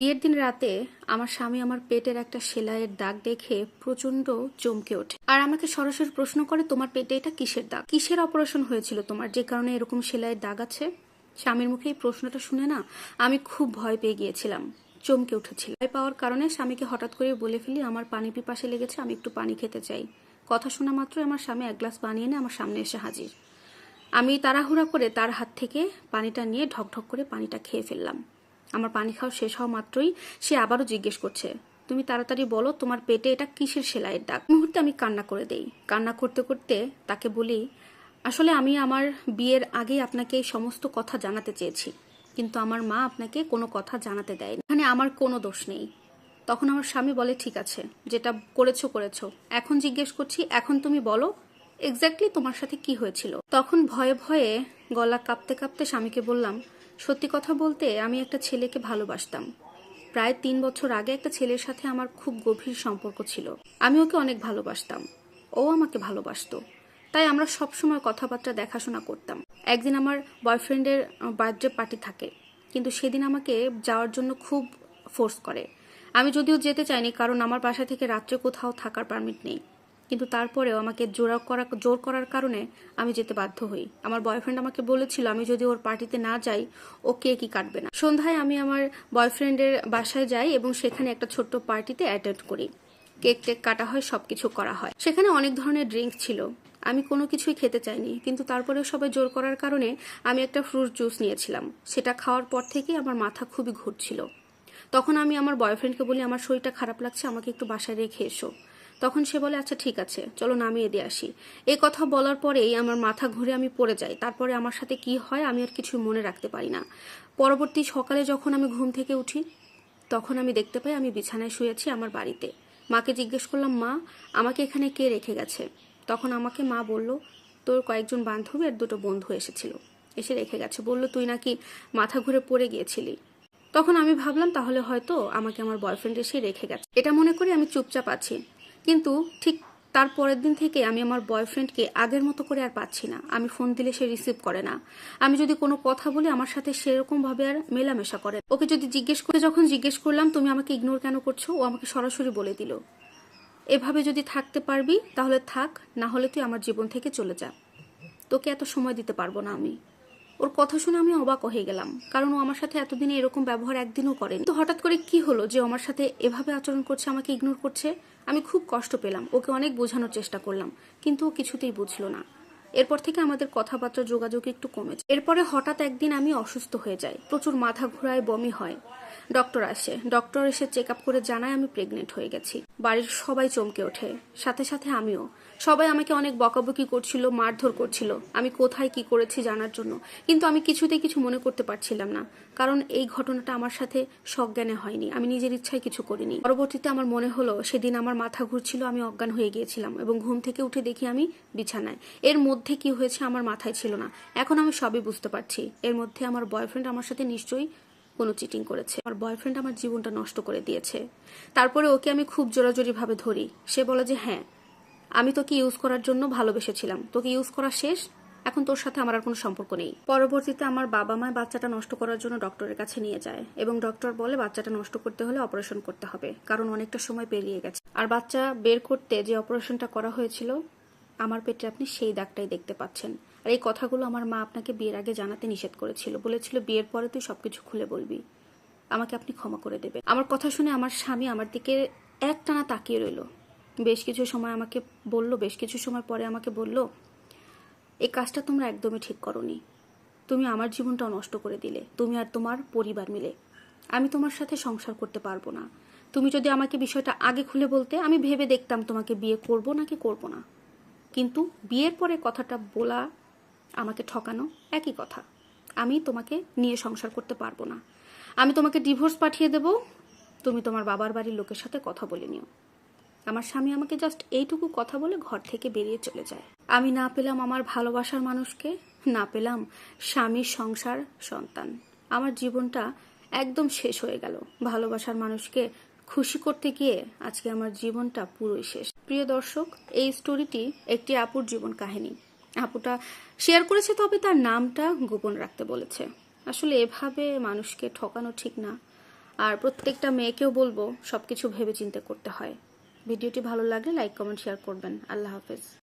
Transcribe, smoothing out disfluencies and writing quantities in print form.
বিয়ের দিন রাতে আমার স্বামী আমার পেটের একটা সেলাইয়ের দাগ দেখে প্রচন্ড চমকে ওঠে আর আমাকে সরাসরি প্রশ্ন করে, তোমার পেটে এটা কিসের দাগ, কিসের অপারেশন হয়েছিল তোমার যে কারণে এরকম সেলাইয়ের দাগ আছে? স্বামীর মুখে এই প্রশ্নটা শুনে না আমি খুব ভয় পেয়ে গিয়েছিলাম, চমকে উঠেছিল। ভয় পাওয়ার কারণে স্বামীকে হঠাৎ করে বলে ফেলি, আমার পানি পিপাসে লেগেছে, আমি একটু পানি খেতে চাই। কথা শোনা মাত্রই আমার স্বামী এক গ্লাস পানি এনে আমার সামনে এসে হাজির। আমি তাড়াহুড়া করে তার হাত থেকে পানিটা নিয়ে ঢকঢক করে পানিটা খেয়ে ফেললাম। আমার পানি খাওয়া শেষ হওয়া মাত্রই সে আবারও জিজ্ঞেস করছে, তুমি তাড়াতাড়ি বলো তোমার পেটে এটা কিসের সেলাইয়ের দাগ। মুহূর্তে আমি কান্না করে দেই। কান্না করতে করতে তাকে বলি, আসলে আমি আমার বিয়ের আগেই আপনাকে এই সমস্ত কথা জানাতে চেয়েছি, কিন্তু আমার মা আপনাকে কোনো কথা জানাতে দেয়নি, এখানে আমার কোনো দোষ নেই। তখন আমার স্বামী বলে, ঠিক আছে, যেটা করেছো করেছো, এখন জিজ্ঞেস করছি, এখন তুমি বলো এক্স্যাক্টলি তোমার সাথে কি হয়েছিল। তখন ভয়ে ভয়ে গলা কাঁপতে কাঁপতে স্বামীকে বললাম, সত্যি কথা বলতে আমি একটা ছেলেকে ভালোবাসতাম। প্রায় 3 বছর আগে একটা ছেলের সাথে আমার খুব গভীর সম্পর্ক ছিল। আমি ওকে অনেক ভালোবাসতাম, ও আমাকে ভালোবাসতো। তাই আমরা সবসময় কথাবার্তা দেখাশোনা করতাম। একদিন আমার বয়ফ্রেন্ডের বার্থডে পার্টি থাকে, কিন্তু সেদিন আমাকে যাওয়ার জন্য খুব ফোর্স করে। আমি যদিও যেতে চাইনি, কারণ আমার বাসা থেকে রাত্রে কোথাও থাকার পারমিট নেই, কিন্তু তারপরেও আমাকে জোর করার কারণে আমি যেতে বাধ্য হই। আমার বয়ফ্রেন্ড আমাকে বলেছিল আমি যদি ওর পার্টিতে না যাই ও কেকই কাটবে না। সন্ধ্যায় আমি আমার বয়ফ্রেন্ডের বাসায় যাই এবং সেখানে একটা ছোট্ট পার্টিতে অ্যাটেন্ড করি। কেক টেক কাটা হয়, সবকিছু করা হয়। সেখানে অনেক ধরনের ড্রিঙ্ক ছিল। আমি কোনো কিছুই খেতে চাইনি, কিন্তু তারপরেও সবাই জোর করার কারণে আমি একটা ফ্রুট জুস নিয়েছিলাম। সেটা খাওয়ার পর থেকেই আমার মাথা খুবই ঘুরছিল। তখন আমি আমার বয়ফ্রেন্ডকে বলি, আমার শরীরটা খারাপ লাগছে, আমাকে একটু বাসায় রেখে এসো। তখন সে বলে, আচ্ছা ঠিক আছে, চলো নামিয়ে দিয়ে আসি। এই কথা বলার পরেই আমার মাথা ঘুরে আমি পড়ে যাই। তারপরে আমার সাথে কি হয় আমি আর কিছু মনে রাখতে পারি না। পরবর্তী সকালে যখন আমি ঘুম থেকে উঠি, তখন আমি দেখতে পাই আমি বিছানায় শুয়েছি আমার বাড়িতে। মাকে জিজ্ঞেস করলাম, মা আমাকে এখানে কে রেখে গেছে? তখন আমাকে মা বলল, তোর কয়েকজন বান্ধবী আর দুটো বন্ধু এসেছিল, এসে রেখে গেছে। বলল তুই নাকি মাথা ঘুরে পড়ে গিয়েছিলি। তখন আমি ভাবলাম তাহলে হয়তো আমাকে আমার বয়ফ্রেন্ড এসে রেখে গেছে, এটা মনে করি আমি চুপচাপ আছি। কিন্তু ঠিক তার পরের দিন থেকে আমি আমার বয়ফ্রেন্ডকে আগের মতো করে আর পাচ্ছি না। আমি ফোন দিলে সে রিসিভ করে না। আমি যদি কোনো কথা বলি আমার সাথে সেরকম ভাবে আর মেলামেশা করে। ওকে যদি যখন জিজ্ঞেস করলাম তুমি আমাকে ইগনোর কেন করছো, ও আমাকে সরাসরি বলে দিল, এভাবে যদি থাকতে পারবি তাহলে থাক, না হলে তুই আমার জীবন থেকে চলে যা, তোকে এত সময় দিতে পারবো না আমি। ওর কথা শুনে আমি অবাক হয়ে গেলাম, কারণ ও আমার সাথে এতদিনে এরকম ব্যবহার একদিনও করেনি। তো হঠাৎ করে কি হলো যে আমার সাথে এভাবে আচরণ করছে, আমাকে ইগনোর করছে? আমি খুব কষ্ট পেলাম, ওকে অনেক বোঝানোর চেষ্টা করলাম, কিন্তু ও কিছুতেই বুঝলো না। এরপর থেকে আমাদের কথাবার্তা যোগাযোগ একটু কমেছে। এরপরে হঠাৎ একদিন আমি অসুস্থ হয়ে যাই, প্রচুর মাথা ঘোরায়, বমি হয়। ডক্টর আসে, ডক্টর এসে চেক আপ করে জানায় আমি প্রেগনেন্ট হয়ে গেছি। বাড়ির সবাই চমকে ওঠে, সাথে সাথে আমিও। সবাই আমাকে অনেক বকাবকি করছিল, মারধর করছিল আমি কোথায় কি করেছি জানার জন্য, কিন্তু আমি কিছুতেই কিছু মনে করতে পারছিলাম না, কারণ এই ঘটনাটা আমার সাথে সজ্ঞানে হয়নি, আমি নিজের ইচ্ছায় কিছু করিনি। পরবর্তীতে আমার মনে হলো সেদিন আমার মাথা ঘুরছিল, আমি অজ্ঞান হয়ে গিয়েছিলাম এবং ঘুম থেকে উঠে দেখি আমি বিছানায়। এর মধ্যে কি হয়েছে আমার মাথায় ছিল না। এখন আমি সবই বুঝতে পারছি, এর মধ্যে আমার বয়ফ্রেন্ড আমার সাথে নিশ্চয়ই কোনো চিটিং করেছে। আমার বয়ফ্রেন্ড আমার জীবনটা নষ্ট করে দিয়েছে। তারপরে ওকে আমি খুব জোরাজোরি ভাবে ধরি। সে বলে যে হ্যাঁ, আমি তোকে ইউজ করার জন্য ভালোবেসেছিলাম, তোকে ইউজ করা শেষ, এখন তোর সাথে আমার আর কোনো সম্পর্ক নেই। পরবর্তীতে আমার বাবা মা বাচ্চাটা নষ্ট করার জন্য ডক্টরের কাছে নিয়ে যায় এবং ডক্টর বলে বাচ্চাটা নষ্ট করতে হলে অপারেশন করতে হবে, কারণ অনেকটা সময় পেরিয়ে গেছে। আর বাচ্চা বের করতে যে অপারেশনটা করা হয়েছিল, আমার পেটে আপনি সেই দাগটাই দেখতে পাচ্ছেন। আর এই কথাগুলো আমার মা আপনাকে বিয়ের আগে জানাতে নিষেধ করেছিল, বলেছিল বিয়ের পরে তুই সবকিছু খুলে বলবি, আমাকে আপনি ক্ষমা করে দেবে। আমার কথা শুনে আমার স্বামী আমার দিকে একটানা তাকিয়ে রইল। বেশ কিছু সময় পরে আমাকে বলল, এই কাজটা তোমরা একদমই ঠিক করোনি, তুমি আমার জীবনটাও নষ্ট করে দিলে, তুমি আর তোমার পরিবার মিলে। আমি তোমার সাথে সংসার করতে পারবো না। তুমি যদি আমাকে বিষয়টা আগে খুলে বলতে, আমি ভেবে দেখতাম তোমাকে বিয়ে করব নাকি করব না, কিন্তু বিয়ের পরে কথাটা বলা, আমাকে ঠকানো, একই কথা। আমি তোমাকে নিয়ে সংসার করতে পারবো না, আমি তোমাকে ডিভোর্স পাঠিয়ে দেব, তুমি তোমার বাবার বাড়ির লোকের সাথে কথা বলে নিও। আমার স্বামী আমাকে জাস্ট এইটুকু কথা বলে ঘর থেকে বেরিয়ে চলে যায়। আমি না পেলাম আমার ভালোবাসার মানুষকে, না পেলাম স্বামীর সংসার, সন্তান। আমার জীবনটা একদম শেষ হয়ে গেল। ভালোবাসার মানুষকে খুশি করতে গিয়ে আজকে আমার জীবনটা পুরোই শেষ। প্রিয় দর্শক, এই স্টোরিটি একটি আপুর জীবন কাহিনী। আপুটা শেয়ার করেছে, তবে তার নামটা গোপন রাখতে বলেছে। আসলে এভাবে মানুষকে ঠকানো ঠিক না। আর প্রত্যেকটা মেয়েকেও বলবো সবকিছু ভেবেচিন্তে করতে হয়। ভিডিওটি ভালো লাগলে লাইক, কমেন্ট, শেয়ার করবেন। আল্লাহ হাফেজ।